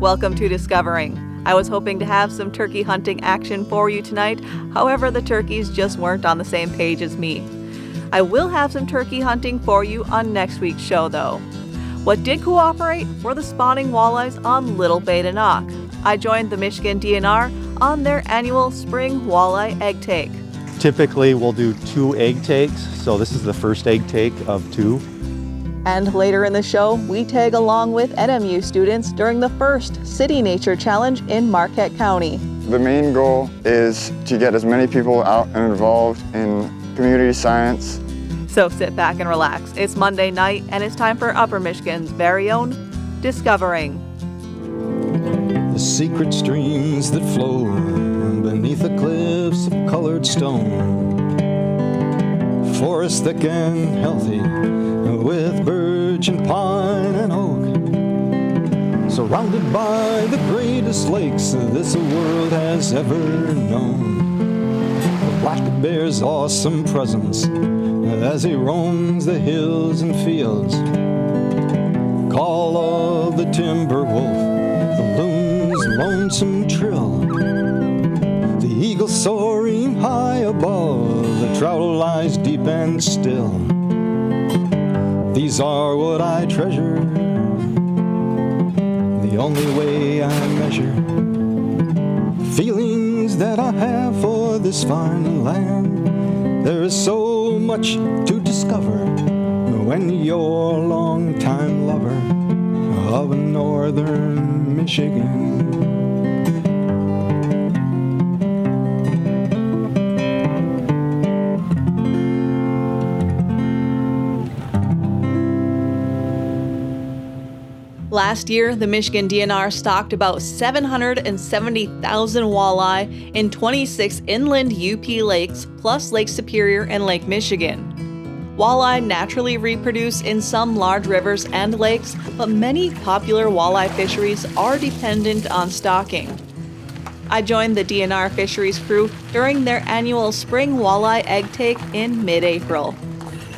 Welcome to Discovering. I was hoping to have some turkey hunting action for you tonight. However, the turkeys just weren't on the same page as me. I will have some turkey hunting for you on next week's show, though. What did cooperate were the spawning walleyes on Little Bay de Noc. I joined the Michigan DNR on their annual spring walleye egg take. Typically, we'll do 2 egg takes, so this is the first egg take of 2. And later in the show, we tag along with NMU students during the first City Nature Challenge in Marquette County. The main goal is to get as many people out and involved in community science. So sit back and relax. It's Monday night, and it's time for Upper Michigan's very own Discovering. The secret streams that flow beneath the cliffs of colored stone. Forests thick and healthy with birch and pine and oak. Surrounded by the greatest lakes this world has ever known. The black bear's awesome presence as he roams the hills and fields. Call of the timber wolf, the loon's lonesome trill, the eagle soaring high above, the trout lies deep and still. These are what I treasure, the only way I measure feelings that I have for this fine land. There is so much to discover when you're a long-time lover of northern Michigan. Last year, the Michigan DNR stocked about 770,000 walleye in 26 inland UP lakes, plus Lake Superior and Lake Michigan. Walleye naturally reproduce in some large rivers and lakes, but many popular walleye fisheries are dependent on stocking. I joined the DNR Fisheries crew during their annual spring walleye egg take in mid-April.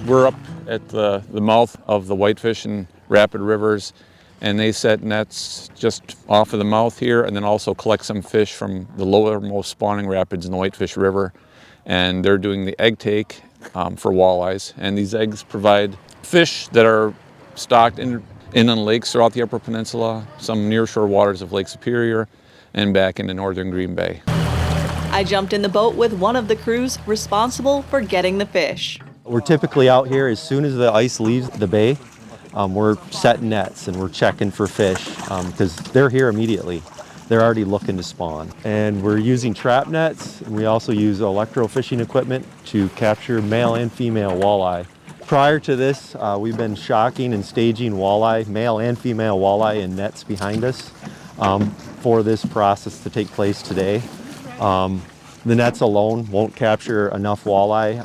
We're up at the mouth of the Whitefish and Rapid Rivers, and they set nets just off of the mouth here and then also collect some fish from the lowermost spawning rapids in the Whitefish River. And they're doing the egg take for walleyes. And these eggs provide fish that are stocked in inland lakes throughout the Upper Peninsula, some nearshore waters of Lake Superior, and back into northern Green Bay. I jumped in the boat with one of the crews responsible for getting the fish. We're typically out here as soon as the ice leaves the bay. We're setting nets and we're checking for fish because they're here immediately. They're already looking to spawn. And we're using trap nets, and we also use electrofishing equipment to capture male and female walleye. Prior to this, we've been shocking and staging walleye, male and female walleye, in nets behind us for this process to take place today. The nets alone won't capture enough walleye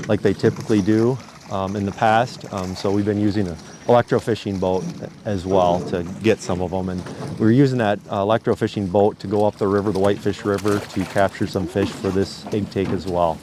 like they typically do in the past, so we've been using an electrofishing boat as well to get some of them, and we're using that electrofishing boat to go up the river, the Whitefish River, to capture some fish for this egg take as well.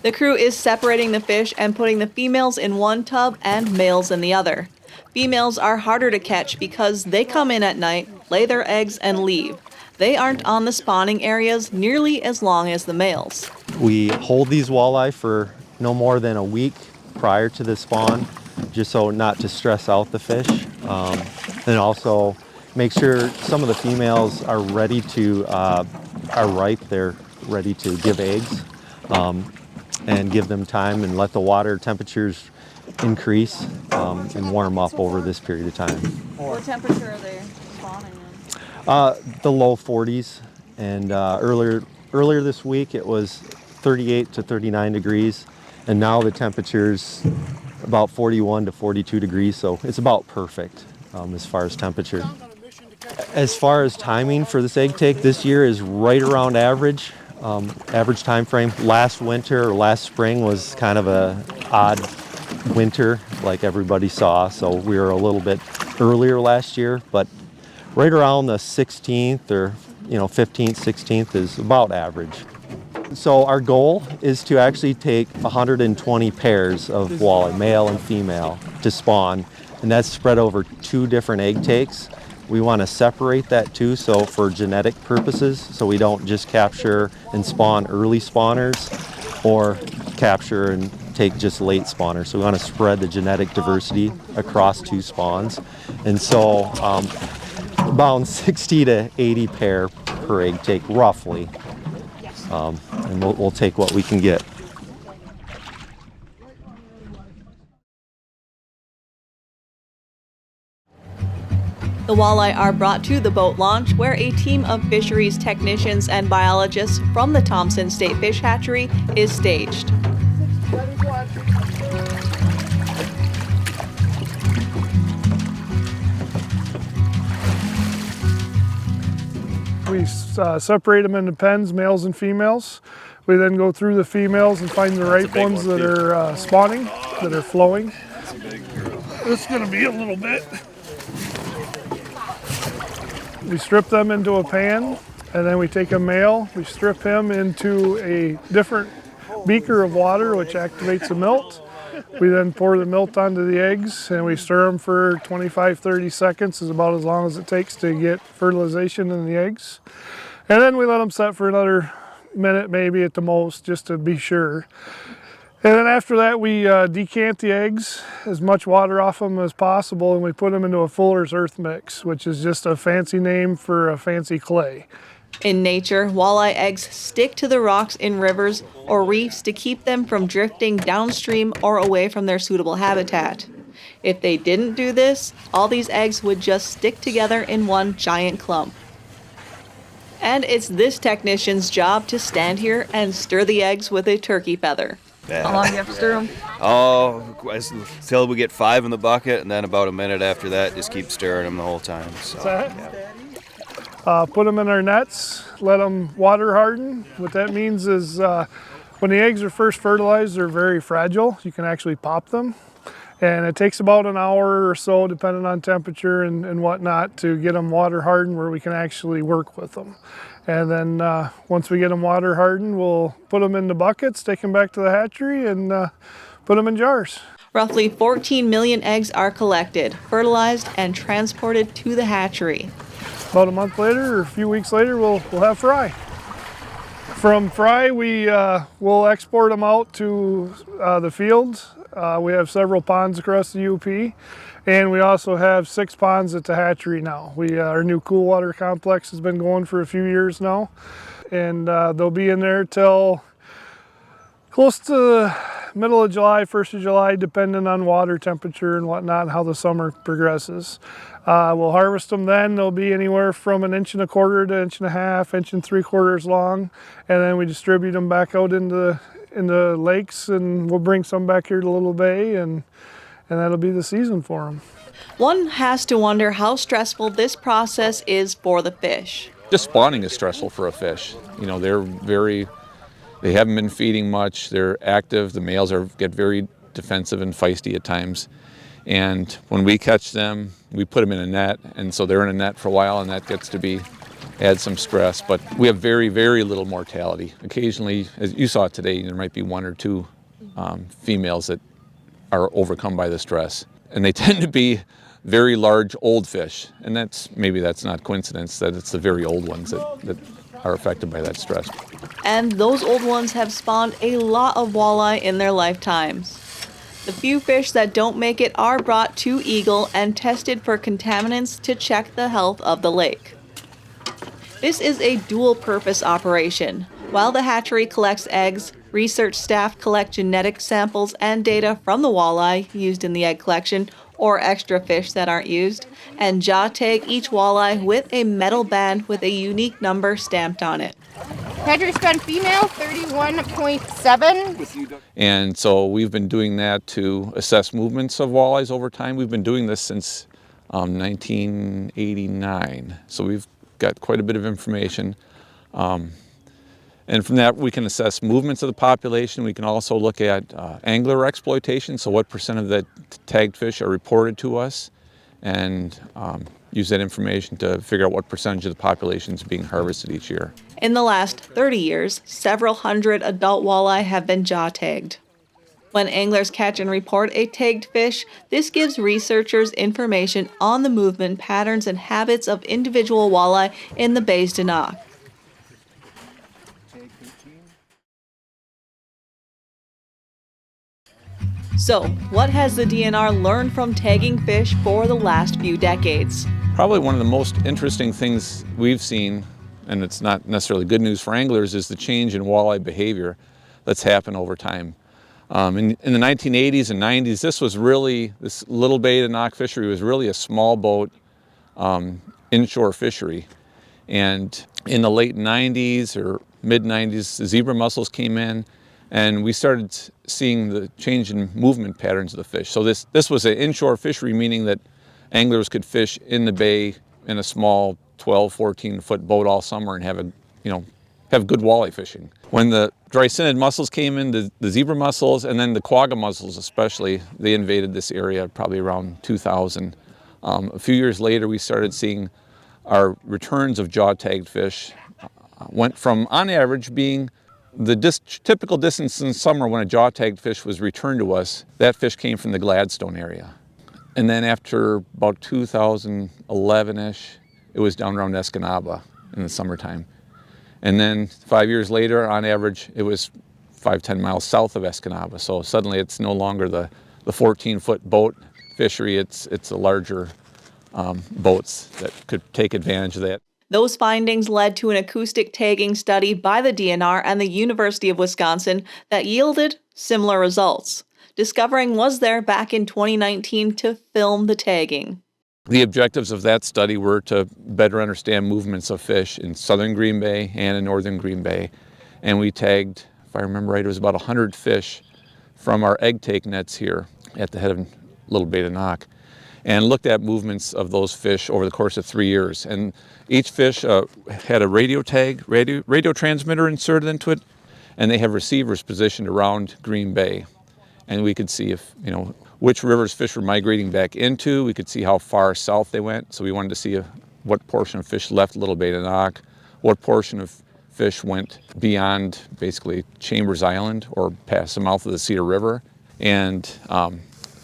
The crew is separating the fish and putting the females in one tub and males in the other. Females are harder to catch because they come in at night, lay their eggs, and leave. They aren't on the spawning areas nearly as long as the males. We hold these walleye for no more than a week prior to the spawn, just so not to stress out the fish, and also make sure some of the females are ready to, are ripe, they're ready to give eggs, and give them time and let the water temperatures increase and warm up over this period of time. What temperature are they spawning in? The low 40s, and earlier this week it was 38 to 39 degrees, and now the temperature's about 41 to 42 degrees, so it's about perfect as far as temperature. As far as timing for this egg take, this year is right around average time frame. Last winter or last spring was kind of a odd winter like everybody saw, so we were a little bit earlier last year, but right around the 16th or 15th, 16th is about average. So our goal is to actually take 120 pairs of walleye, male and female, to spawn, and that's spread over 2 different egg takes. We want to separate that too, so for genetic purposes, so we don't just capture and spawn early spawners or capture and take just late spawners. So we want to spread the genetic diversity across 2 spawns. And so about 60 to 80 pair per egg take roughly. And we'll take what we can get. The walleye are brought to the boat launch, where a team of fisheries technicians and biologists from the Thompson State Fish Hatchery is staged. We separate them into pens, males and females. We then go through the females and find the right ones that are spawning, that are flowing. This is going to be a little bit. We strip them into a pan, and then we take a male, we strip him into a different beaker of water, which activates the milt. We then pour the milt onto the eggs, and we stir them for 25-30 seconds, is about as long as it takes to get fertilization in the eggs. And then we let them set for another minute, maybe at the most, just to be sure. And then after that, we decant the eggs, as much water off them as possible, and we put them into a Fuller's Earth Mix, which is just a fancy name for a fancy clay. In nature, walleye eggs stick to the rocks in rivers or reefs to keep them from drifting downstream or away from their suitable habitat. If they didn't do this, all these eggs would just stick together in one giant clump. And it's this technician's job to stand here and stir the eggs with a turkey feather. How long do you have to stir them? Oh, until we get 5 in the bucket, and then about a minute after that, just keep stirring them the whole time. So, yeah. Put them in our nets, let them water harden. What that means is when the eggs are first fertilized, they're very fragile. You can actually pop them. And it takes about an hour or so, depending on temperature and whatnot, to get them water hardened where we can actually work with them. And then once we get them water hardened, we'll put them in the buckets, take them back to the hatchery, and put them in jars. Roughly 14 million eggs are collected, fertilized, and transported to the hatchery. About a month later or a few weeks later, we'll have fry. From fry, we'll export them out to the fields. We have several ponds across the UP, and we also have 6 ponds at the hatchery now. Our new cool water complex has been going for a few years now, and they'll be in there till close to the middle of July, 1st of July, depending on water temperature and whatnot, and how the summer progresses. We'll harvest them then. They'll be anywhere from 1.25 inches to 1.5 inches, 1 3/4 long, and then we distribute them back out in the lakes, and we'll bring some back here to Little Bay, and that'll be the season for them. One has to wonder how stressful this process is for the fish. Just spawning is stressful for a fish. You know, they haven't been feeding much, they're active, the males get very defensive and feisty at times. And when we catch them, we put them in a net, and so they're in a net for a while, and that gets to add some stress. But we have very, very little mortality. Occasionally, as you saw today, there might be 1 or 2 females that are overcome by the stress. And they tend to be very large old fish, and maybe that's not coincidence that it's the very old ones that are affected by that stress. And those old ones have spawned a lot of walleye in their lifetimes. The few fish that don't make it are brought to Eagle and tested for contaminants to check the health of the lake. This is a dual-purpose operation. While the hatchery collects eggs, research staff collect genetic samples and data from the walleye used in the egg collection or extra fish that aren't used, and jaw tag each walleye with a metal band with a unique number stamped on it. Hatchery span female, 31.7. And so we've been doing that to assess movements of walleyes over time. We've been doing this since 1989. So we've got quite a bit of information. And from that, we can assess movements of the population. We can also look at angler exploitation, so what % of the tagged fish are reported to us, and use that information to figure out what percentage of the population is being harvested each year. In the last 30 years, several hundred adult walleye have been jaw tagged. When anglers catch and report a tagged fish, this gives researchers information on the movement patterns and habits of individual walleye in the Bays de Noc. So, what has the DNR learned from tagging fish for the last few decades? Probably one of the most interesting things we've seen, and it's not necessarily good news for anglers, is the change in walleye behavior that's happened over time. In the 1980s and 90s, this Little Bay de Noc fishery was really a small boat inshore fishery. And in the late 90s or mid 90s, the zebra mussels came in, and we started seeing the change in movement patterns of the fish. So this was an inshore fishery, meaning that anglers could fish in the bay in a small 12, 14-foot boat all summer and have good walleye fishing. When the dry-sinid mussels came in, the zebra mussels, and then the quagga mussels especially, they invaded this area probably around 2000. A few years later, we started seeing our returns of jaw-tagged fish went from, on average, being the typical distance in summer when a jaw-tagged fish was returned to us. That fish came from the Gladstone area. And then after about 2011-ish, it was down around Escanaba in the summertime. And then 5 years later, on average, it was 5-10 miles south of Escanaba. So suddenly it's no longer the 14-foot boat fishery, it's the larger boats that could take advantage of that. Those findings led to an acoustic tagging study by the DNR and the University of Wisconsin that yielded similar results. Discovering was there back in 2019 to film the tagging. The objectives of that study were to better understand movements of fish in southern Green Bay and in northern Green Bay. And we tagged, if I remember right, it was about 100 fish from our egg take nets here at the head of Little Bay de Noc, and looked at movements of those fish over the course of 3 years. And each fish had a radio transmitter inserted into it, and they have receivers positioned around Green Bay. And we could see which rivers fish were migrating back into. We could see how far south they went. So we wanted to see what portion of fish left Little Bay de Noc, what portion of fish went beyond basically Chambers Island or past the mouth of the Cedar River. And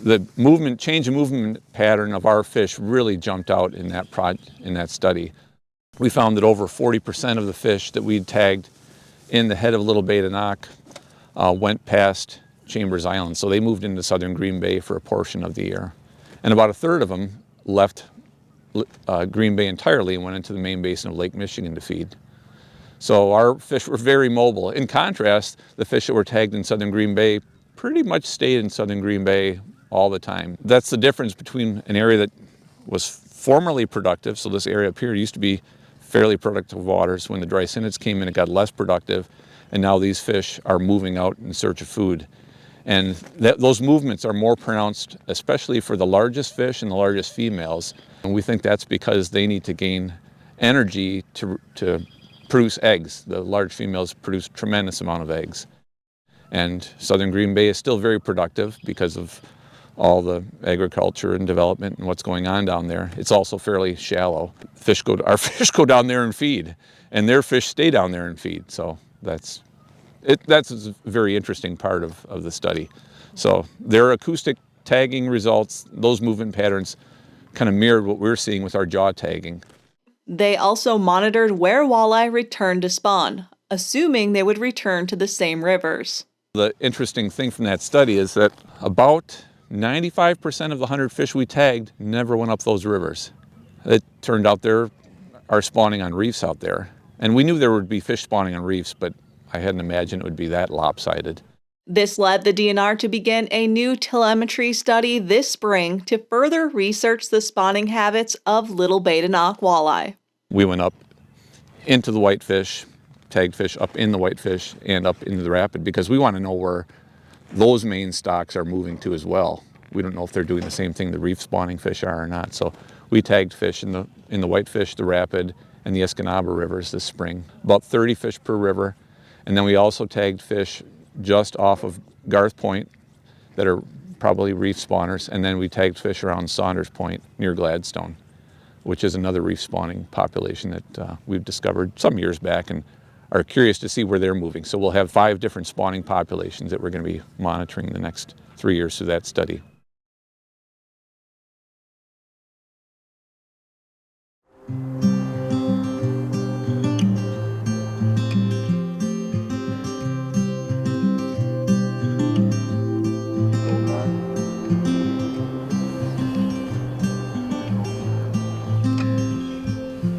the change in movement pattern of our fish really jumped out in that study. We found that over 40% of the fish that we'd tagged in the head of Little Bay de Noc went past Chambers Island. So they moved into southern Green Bay for a portion of the year. And about a third of them left Green Bay entirely and went into the main basin of Lake Michigan to feed. So our fish were very mobile. In contrast, the fish that were tagged in southern Green Bay pretty much stayed in southern Green Bay all the time. That's the difference between an area that was formerly productive, so this area up here used to be fairly productive waters. When the dry synods came in, it got less productive, and now these fish are moving out in search of food. And those movements are more pronounced, especially for the largest fish and the largest females. And we think that's because they need to gain energy to produce eggs. The large females produce a tremendous amount of eggs. And southern Green Bay is still very productive because of all the agriculture and development and what's going on down there. It's also fairly shallow. Our fish go down there and feed, and their fish stay down there and feed. So that's a very interesting part of the study. So their acoustic tagging results, those movement patterns kind of mirrored what we're seeing with our jaw tagging. They also monitored where walleye returned to spawn, assuming they would return to the same rivers. The interesting thing from that study is that about 95% of the 100 fish we tagged never went up those rivers. It turned out there are spawning on reefs out there. And we knew there would be fish spawning on reefs, but I hadn't imagined it would be that lopsided. This led the DNR to begin a new telemetry study this spring to further research the spawning habits of Little Bay de Noc walleye. We went up into the whitefish, tagged fish up in the whitefish and up into the rapid because we want to know where those main stocks are moving to as well. We don't know if they're doing the same thing the reef spawning fish are or not. So we tagged fish in the whitefish, the rapid, and the Escanaba rivers this spring. About 30 fish per river. And then we also tagged fish just off of Garth Point that are probably reef spawners. And then we tagged fish around Saunders Point near Gladstone, which is another reef spawning population that we've discovered some years back and are curious to see where they're moving. So we'll have 5 different spawning populations that we're going to be monitoring the next 3 years through that study.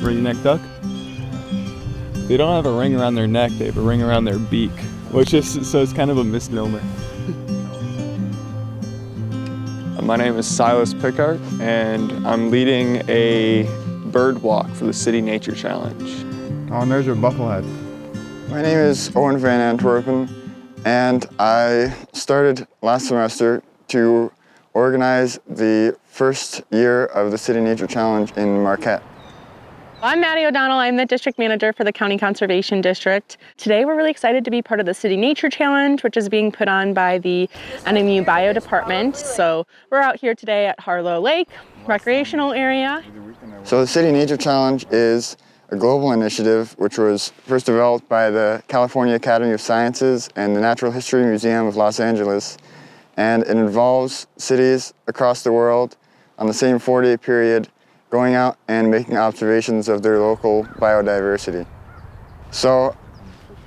Ring-necked duck. They don't have a ring around their neck, they have a ring around their beak, which is, so it's kind of a misnomer. My name is Silas Pickard, and I'm leading a bird walk for the City Nature Challenge. Oh, and there's your bufflehead. My name is Owen Van Antwerpen, and I started last semester to organize the first year of the City Nature Challenge in Marquette. I'm Maddie O'Donnell. I'm the district manager for the County Conservation District. Today we're really excited to be part of the City Nature Challenge, which is being put on by the NMU Bio Department. So we're out here today at Harlow Lake, recreational area. So the City Nature Challenge is a global initiative which was first developed by the California Academy of Sciences and the Natural History Museum of Los Angeles. And it involves cities across the world on the same 4-day period going out and making observations of their local biodiversity. So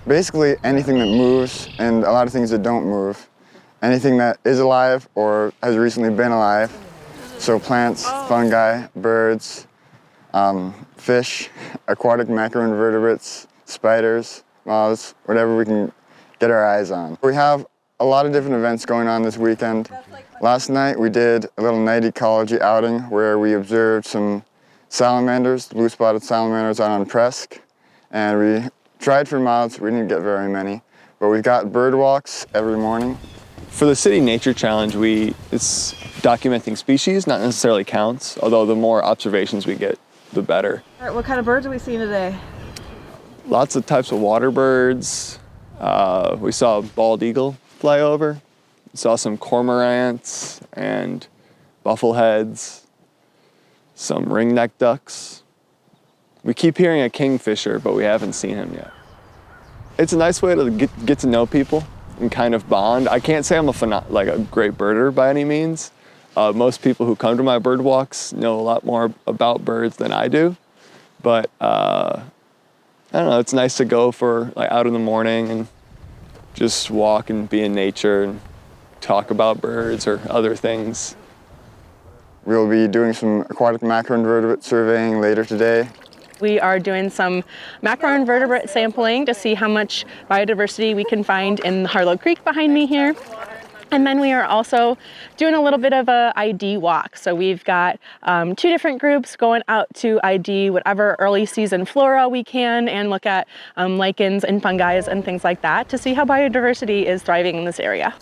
basically anything that moves and a lot of things that don't move. Anything that is alive or has recently been alive. So plants, fungi, birds, fish, aquatic macroinvertebrates, spiders, moths, whatever we can get our eyes on. We have a lot of different events going on this weekend. Last night we did a little night ecology outing where we observed some salamanders, blue-spotted salamanders out on Presque, and we tried for moths. We didn't get very many, but we've got bird walks every morning. For the City Nature Challenge, it's documenting species, not necessarily counts, although the more observations we get, the better. All right, what kind of birds are we seeing today? Lots of types of water birds. We saw a bald eagle fly over. We saw some cormorants and buffleheads, some ring-necked ducks. We keep hearing a kingfisher, but we haven't seen him yet. It's a nice way to get to know people and kind of bond. I can't say I'm a great birder by any means. Most people who come to my bird walks know a lot more about birds than I do. But I don't know, it's nice to go for out in the morning and just walk and be in nature and talk about birds or other things. We'll be doing some aquatic macroinvertebrate surveying later today. We are doing some macroinvertebrate sampling to see how much biodiversity we can find in Harlow Creek behind me here. And then we are also doing a little bit of a ID walk. So we've got 2 different groups going out to ID whatever early season flora we can and look at lichens and fungi and things like that to see how biodiversity is thriving in this area.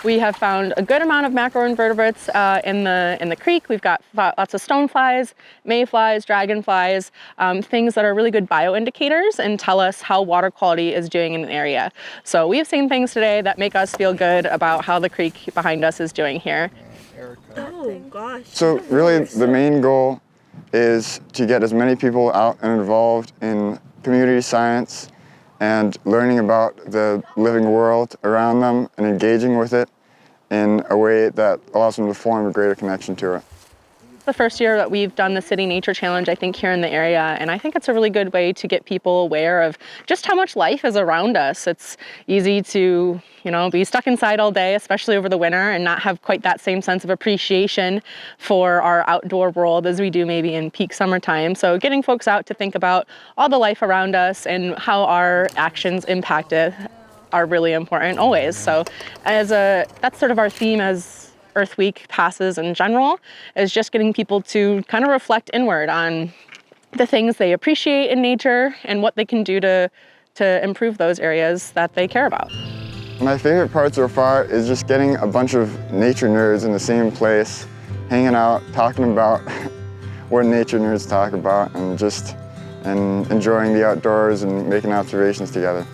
We have found a good amount of macroinvertebrates in the creek. We've got lots of stoneflies, mayflies, dragonflies, things that are really good bioindicators and tell us how water quality is doing in an area. So we've seen things today that make us feel good about how the creek behind us is doing here. Oh gosh. So really the main goal is to get as many people out and involved in community science and learning about the living world around them and engaging with it in a way that allows them to form a greater connection to it. The first year that we've done the City Nature Challenge, I think, here in the area, and I think it's a really good way to get people aware of just how much life is around us. It's easy to, be stuck inside all day, especially over the winter, and not have quite that same sense of appreciation for our outdoor world as we do maybe in peak summertime. So getting folks out to think about all the life around us and how our actions impact it are really important always. So that's sort of our theme as Earth Week passes in general, is just getting people to kind of reflect inward on the things they appreciate in nature and what they can do to improve those areas that they care about. My favorite part so far is just getting a bunch of nature nerds in the same place, hanging out, talking about what nature nerds talk about, and enjoying the outdoors and making observations together.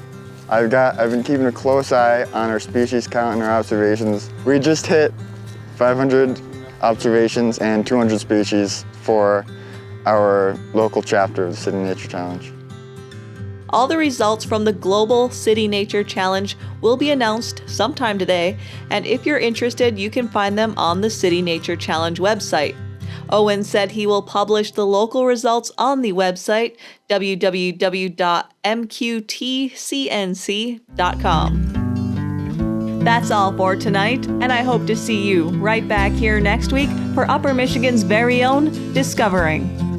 I've been keeping a close eye on our species count and our observations. We just hit 500 observations and 200 species for our local chapter of the City Nature Challenge. All the results from the Global City Nature Challenge will be announced sometime today, and if you're interested, you can find them on the City Nature Challenge website. Owen said he will publish the local results on the website, www.mqtcnc.com. That's all for tonight, and I hope to see you right back here next week for Upper Michigan's very own Discovering.